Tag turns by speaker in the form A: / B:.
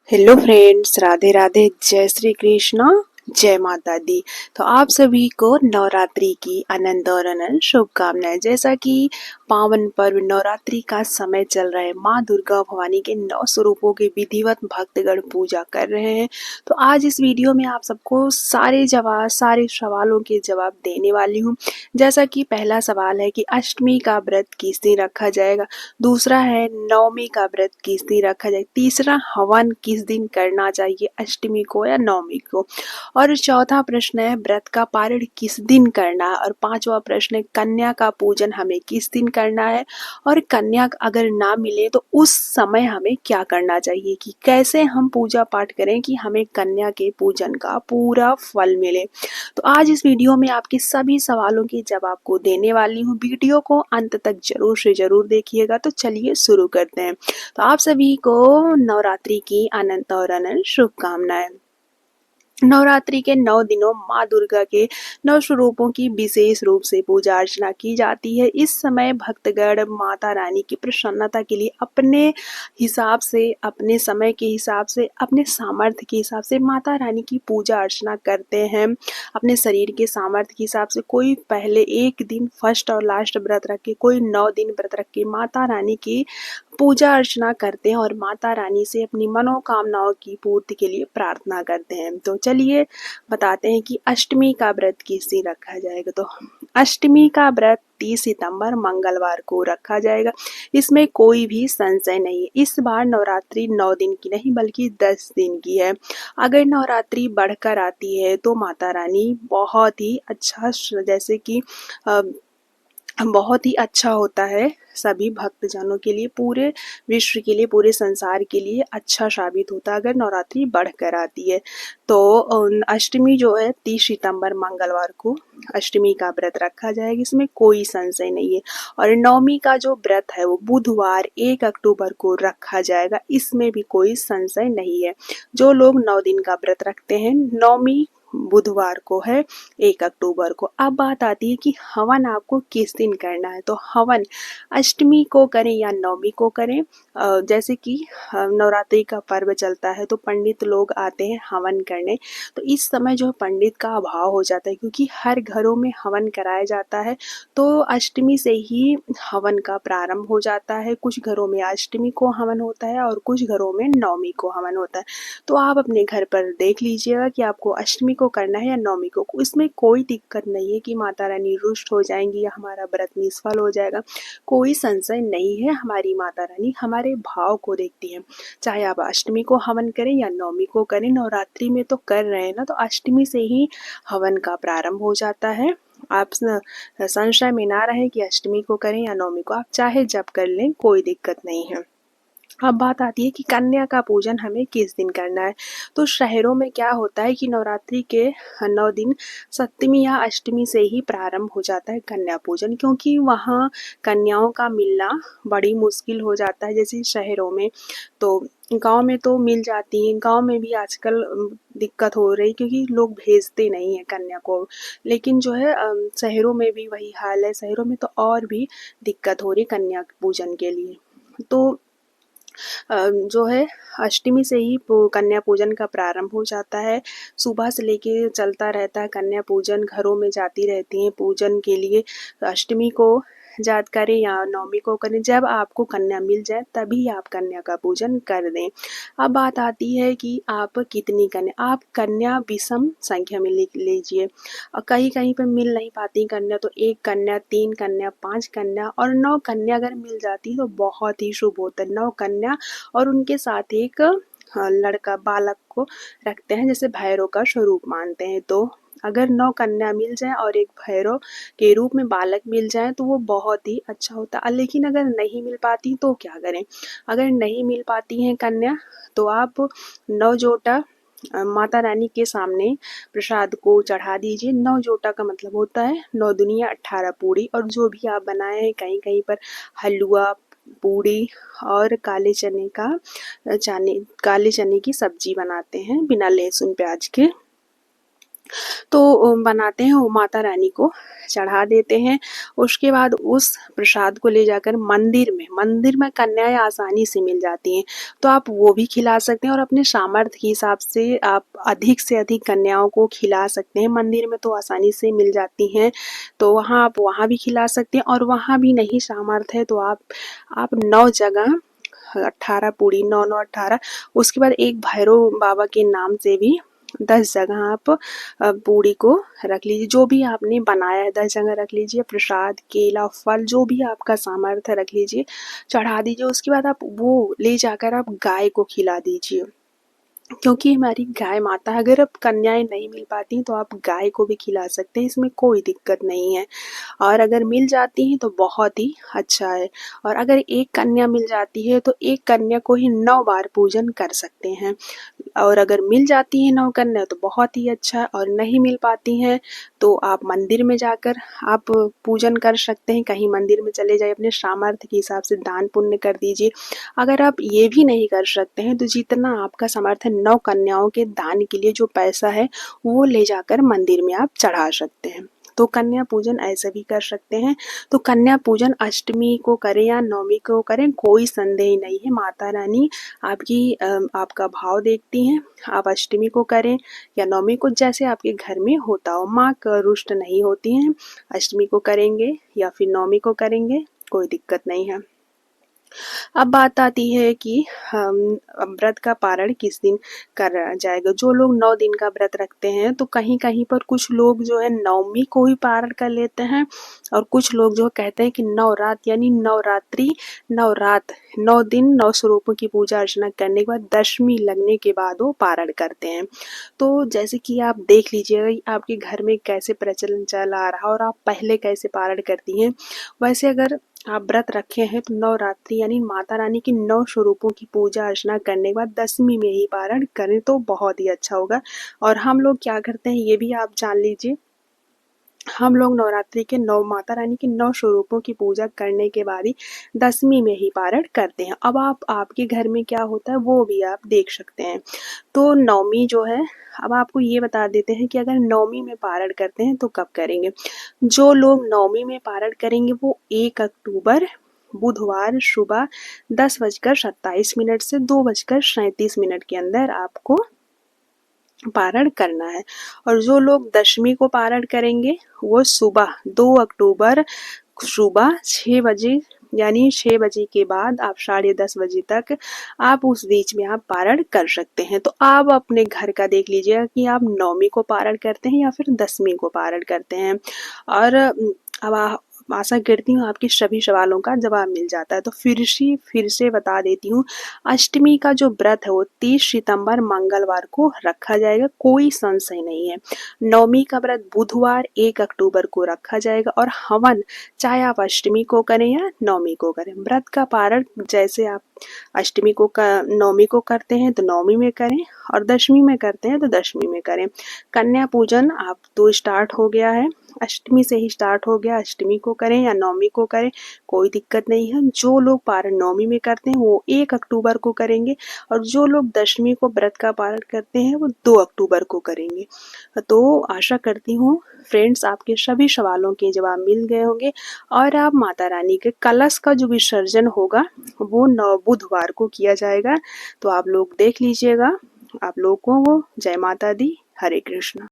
A: Hello friends, Radhe Radhe, जय श्री कृष्णा, जय माता दी। तो आप सभी को नवरात्रि की अनंत और अनंत शुभकामनाएं। जैसा कि पावन पर्व नवरात्रि का समय चल रहा है, माँ दुर्गा भवानी के 9 स्वरूपों के विधिवत भक्तगण पूजा कर रहे हैं। तो आज इस वीडियो में आप सबको सारे सवालों के जवाब देने वाली हूँ। जैसा कि पहला सवाल है कि अष्टमी का व्रत किस दिन रखा जाएगा, दूसरा है नवमी का व्रत किस दिन रखा जाए, तीसरा हवन किस दिन करना चाहिए, अष्टमी को या नवमी को, और चौथा प्रश्न है व्रत का पारण किस दिन करना है, और पांचवा प्रश्न है कन्या का पूजन हमें किस दिन करना है, और कन्या अगर ना मिले तो उस समय हमें क्या करना चाहिए, कि कैसे हम पूजा पाठ करें कि हमें कन्या के पूजन का पूरा फल मिले। तो आज इस वीडियो में आपके सभी सवालों के जवाब को देने वाली हूँ। वीडियो को अंत तक जरूर से जरूर देखिएगा। तो चलिए शुरू करते हैं। तो आप सभी को नवरात्रि की अनंत और अनंत शुभकामनाएं। नवरात्रि के 9 दिनों माँ दुर्गा के 9 स्वरूपों की विशेष रूप से पूजा अर्चना की जाती है। इस समय भक्तगण माता रानी की प्रसन्नता के लिए अपने हिसाब से, अपने समय के हिसाब से, अपने सामर्थ्य के हिसाब से माता रानी की पूजा अर्चना करते हैं। अपने शरीर के सामर्थ्य के हिसाब से कोई पहले एक दिन फर्स्ट और लास्ट व्रत रख के, कोई 9 दिन व्रत रख के माता रानी की पूजा अर्चना करते हैं और माता रानी से अपनी मनोकामनाओं की पूर्ति के लिए प्रार्थना करते हैं। तो चलिए बताते हैं कि अष्टमी का व्रत किस दिन रखा जाएगा। तो अष्टमी का व्रत 30 सितंबर मंगलवार को रखा जाएगा। इसमें कोई भी संशय नहीं है। इस बार नवरात्रि 9 दिन की नहीं बल्कि 10 दिन की है। अगर नवरात्रि बढ़कर आती है तो माता रानी बहुत ही अच्छा, जैसे कि बहुत ही अच्छा होता है सभी भक्तजनों के लिए, पूरे विश्व के लिए, पूरे संसार के लिए अच्छा साबित होता है अगर नवरात्रि बढ़कर आती है। तो अष्टमी जो है 30 सितंबर मंगलवार को अष्टमी का व्रत रखा जाएगा, इसमें कोई संशय नहीं है। और नवमी का जो व्रत है वो बुधवार 1 अक्टूबर को रखा जाएगा, इसमें भी कोई संशय नहीं है। जो लोग 9 दिन का व्रत रखते हैं, नवमी बुधवार को है 1 अक्टूबर को। अब बात आती है कि हवन आपको किस दिन करना है। तो हवन अष्टमी को करें या नवमी को करें। जैसे कि नवरात्रि का पर्व चलता है तो पंडित लोग आते हैं हवन करने। तो इस समय जो पंडित का अभाव हो जाता है, क्योंकि हर घरों में हवन कराया जाता है। तो अष्टमी से ही हवन का प्रारंभ हो जाता है। कुछ घरों में अष्टमी को हवन होता है और कुछ घरों में नवमी को हवन होता है। तो आप अपने घर पर देख लीजिएगा कि आपको अष्टमी को करना है या नवमी को। इसमें कोई दिक्कत नहीं है कि माता रानी रुष्ट हो जाएंगी या हमारा व्रत निष्फल हो जाएगा, कोई संशय नहीं है। हमारी माता रानी हमारे भाव को देखती है। चाहे आप अष्टमी को हवन करें या नवमी को करें, नवरात्रि में तो कर रहे हैं ना, तो अष्टमी से ही हवन का प्रारंभ हो जाता है। आप संशय में ना रहे कि अष्टमी को करें या नवमी को, आप चाहे जब कर लें, कोई दिक्कत नहीं है। अब बात आती है कि कन्या का पूजन हमें किस दिन करना है। तो शहरों में क्या होता है कि नवरात्रि के 9 दिन सप्तमी या अष्टमी से ही प्रारंभ हो जाता है कन्या पूजन, क्योंकि वहाँ कन्याओं का मिलना बड़ी मुश्किल हो जाता है। जैसे शहरों में, तो गांव में तो मिल जाती हैं। गांव में भी आजकल दिक्कत हो रही, क्योंकि लोग भेजते नहीं हैं कन्या को। लेकिन जो है शहरों में भी वही हाल है। शहरों में तो और भी दिक्कत हो रही कन्या पूजन के लिए। तो जो है अष्टमी से ही कन्या पूजन का प्रारंभ हो जाता है। सुबह से लेके चलता रहता है कन्या पूजन, घरों में जाती रहती हैं पूजन के लिए। अष्टमी को याद करें या नवमी को करें, जब आपको कन्या मिल जाए तभी आप कन्या का पूजन कर दें। अब बात आती है कि आप कितनी कन्या, आप कन्या विषम संख्या में लिख लीजिए। और कहीं कहीं पर मिल नहीं पाती कन्या, तो 1 कन्या, 3 कन्या, 5 कन्या और 9 कन्या अगर मिल जाती है तो बहुत ही शुभ होता है। 9 कन्या और उनके साथ एक लड़का, बालक को रखते हैं, जैसे भैरव का स्वरूप मानते हैं। तो अगर 9 कन्या मिल जाए और एक भैरव के रूप में बालक मिल जाए तो वो बहुत ही अच्छा होता है। लेकिन अगर नहीं मिल पाती तो क्या करें। अगर नहीं मिल पाती हैं कन्या तो आप 9 जोटा माता रानी के सामने प्रसाद को चढ़ा दीजिए। 9 जोटा का मतलब होता है 9 दुनिया 18 पूड़ी, और जो भी आप बनाए हैं, कहीं कहीं पर हलवा, पूड़ी और काले चने की सब्जी बनाते हैं बिना लहसुन प्याज के। तो बनाते हैं, वो माता रानी को चढ़ा देते हैं। उसके बाद उस प्रसाद को ले जाकर मंदिर में कन्याएँ आसानी से मिल जाती हैं, तो आप वो भी खिला सकते हैं और अपने सामर्थ्य के हिसाब से आप अधिक से अधिक कन्याओं को खिला सकते हैं। मंदिर में तो आसानी से मिल जाती हैं, तो वहाँ आप वहाँ भी खिला सकते हैं, और वहाँ भी नहीं सामर्थ्य है तो आप 9 जगह 18 पूड़ी, 9-9 18, उसके बाद एक भैरव बाबा के नाम से भी 10 जगह आप पूड़ी को रख लीजिए। जो भी आपने बनाया है 10 जगह रख लीजिए। प्रसाद, केला, फल जो भी आपका सामर्थ्य रख लीजिए, चढ़ा दीजिए। उसके बाद आप वो ले जाकर आप गाय को खिला दीजिए, क्योंकि हमारी गाय माता है। अगर अब कन्याएँ नहीं मिल पाती तो आप गाय को भी खिला सकते हैं, इसमें कोई दिक्कत नहीं है। और अगर मिल जाती हैं तो बहुत ही अच्छा है। और अगर एक कन्या मिल जाती है तो एक कन्या को ही 9 बार पूजन कर सकते हैं। और अगर मिल जाती हैं 9 कन्या तो बहुत ही अच्छा है, और नहीं मिल पाती हैं तो आप मंदिर में जाकर आप पूजन कर सकते हैं। कहीं मंदिर में चले जाइए, अपने सामर्थ्य के हिसाब से दान पुण्य कर दीजिए। अगर आप ये भी नहीं कर सकते हैं तो जितना आपका सामर्थ्य 9 कन्याओं के दान के लिए जो पैसा है वो ले जाकर मंदिर में आप चढ़ा सकते हैं। तो कन्या पूजन ऐसे भी कर सकते हैं। तो कन्या पूजन अष्टमी को करें या नवमी को करें, कोई संदेह नहीं है। माता रानी आपका भाव देखती हैं। आप अष्टमी को करें या नवमी को, जैसे आपके घर में होता हो। माँ रुष्ट नहीं होती हैं। अष्टमी को करेंगे या फिर नवमी को करेंगे, कोई दिक्कत नहीं है। अब बात आती है कि हम व्रत का पारण किस दिन करा जाएगा। जो लोग 9 दिन का व्रत रखते हैं तो कहीं-कहीं पर कुछ लोग जो है नवमी को ही पारण कर लेते हैं, और कुछ लोग जो कहते हैं कि नवरात यानी नवरात्रि, नवरात 9 दिन 9 स्वरूपों की पूजा अर्चना करने के बाद दशमी लगने के बाद वो पारण करते हैं। तो जैसे कि आप देख लीजिएगा आपके घर में कैसे प्रचलन चल आ रहा है और आप पहले कैसे पारण करती हैं। वैसे अगर आप व्रत रखे हैं तो नवरात्रि यानी माता रानी की 9 स्वरूपों की पूजा अर्चना करने के बाद दशमी में ही पारण करें तो बहुत ही अच्छा होगा। और हम लोग क्या करते हैं ये भी आप जान लीजिए। हम लोग नवरात्रि के 9 माता रानी के 9 स्वरूपों की पूजा करने के बाद ही दशमी में ही पारण करते हैं। अब आपके घर में क्या होता है वो भी आप देख सकते हैं। तो नवमी जो है, अब आपको ये बता देते हैं कि अगर नवमी में पारण करते हैं तो कब करेंगे। जो लोग नवमी में पारण करेंगे वो 1 अक्टूबर बुधवार सुबह 10:27 से 2:37 के अंदर आपको पारण करना है। और जो लोग दशमी को पारण करेंगे वो सुबह 2 अक्टूबर सुबह 6 बजे, यानी 6 बजे के बाद आप 10:30 बजे तक आप उस बीच में आप पारण कर सकते हैं। तो आप अपने घर का देख लीजिएगा कि आप नवमी को पारण करते हैं या फिर दशमी को पारण करते हैं। और अब आशा करती हूँ आपके सभी सवालों का जवाब मिल जाता है। तो फिर से बता देती हूँ, अष्टमी का जो व्रत है वो 30 सितंबर मंगलवार को रखा जाएगा, कोई संशय नहीं है। नवमी का व्रत बुधवार 1 अक्टूबर को रखा जाएगा, और हवन चाहे आप अष्टमी को करें या नवमी को करें। व्रत का पारण जैसे आप नवमी को करते हैं तो नवमी में करें, और दशमी में करते हैं तो दशमी में करें। कन्या पूजन आप तो स्टार्ट हो गया है, अष्टमी से ही स्टार्ट हो गया। अष्टमी को करें या नवमी को करें, कोई दिक्कत नहीं है। जो लोग पारण नवमी में करते हैं वो 1 अक्टूबर को करेंगे, और जो लोग दशमी को व्रत का पारण करते हैं वो 2 अक्टूबर को करेंगे। तो आशा करती हूँ फ्रेंड्स आपके सभी सवालों के जवाब मिल गए होंगे। और आप माता रानी के कलश का जो विसर्जन होगा वो 9 बुधवार को किया जाएगा। तो आप लोग देख लीजिएगा। आप लोगों को जय माता दी, हरे कृष्णा।